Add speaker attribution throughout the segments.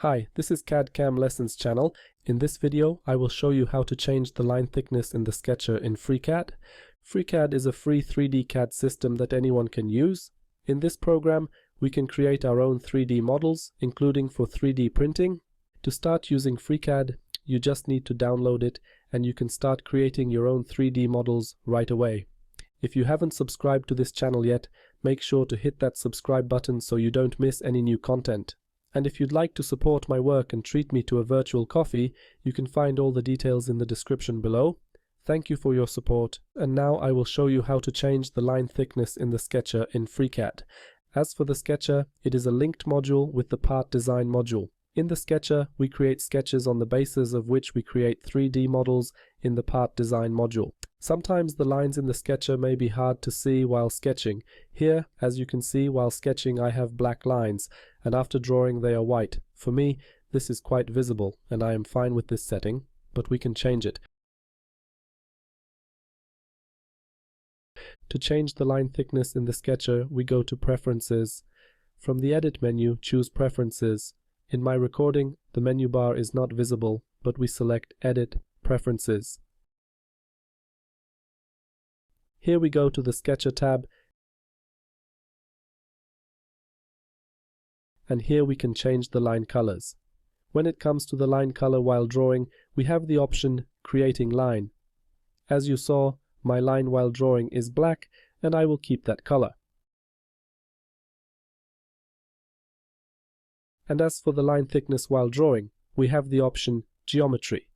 Speaker 1: Hi, this is CAD/CAM Lessons channel. In this video, I will show you how to change the line thickness in the sketcher in FreeCAD. FreeCAD is a free 3D CAD system that anyone can use. In this program, we can create our own 3D models, including for 3D printing. To start using FreeCAD, you just need to download it and you can start creating your own 3D models right away. If you haven't subscribed to this channel yet, make sure to hit that subscribe button so you don't miss any new content. And if you'd like to support my work and treat me to a virtual coffee, you can find all the details in the description below. Thank you for your support, and now I will show you how to change the line thickness in the sketcher in FreeCAD. As for the sketcher, it is a linked module with the part design module. In the sketcher, we create sketches on the basis of which we create 3D models in the part design module. Sometimes the lines in the sketcher may be hard to see while sketching. Here, as you can see, while sketching I have black lines, and after drawing they are white. For me, this is quite visible, and I am fine with this setting, but we can change it. To change the line thickness in the sketcher, we go to Preferences. From the Edit menu, choose Preferences. In my recording, the menu bar is not visible, but we select Edit, Preferences. Here we go to the Sketcher tab, and here we can change the line colors. When it comes to the line color while drawing, we have the option Creating Line. As you saw, my line while drawing is black, and I will keep that color. And as for the line thickness while drawing, we have the option Geometry.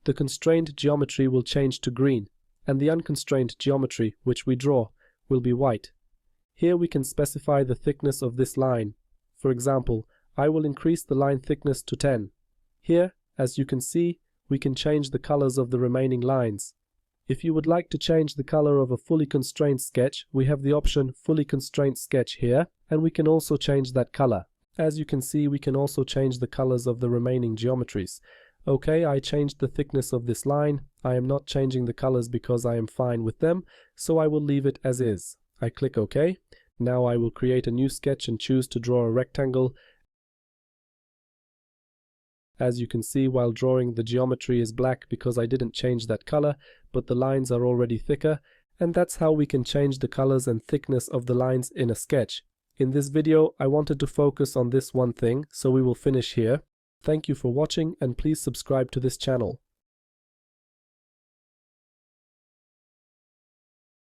Speaker 1: The constrained geometry will change to green, and the unconstrained geometry, which we draw, will be white. Here we can specify the thickness of this line. For example, I will increase the line thickness to 10. Here, as you can see, we can change the colors of the remaining lines. If you would like to change the color of a fully constrained sketch, we have the option Fully Constrained Sketch here, and we can also change that color. As you can see, we can also change the colors of the remaining geometries. Okay, I changed the thickness of this line. I am not changing the colors because I am fine with them, so I will leave it as is. I click OK. Now I will create a new sketch and choose to draw a rectangle. As you can see, while drawing, the geometry is black because I didn't change that color, but the lines are already thicker, and that's how we can change the colors and thickness of the lines in a sketch. In this video, I wanted to focus on this one thing, so we will finish here. Thank you for watching, and please subscribe to this channel.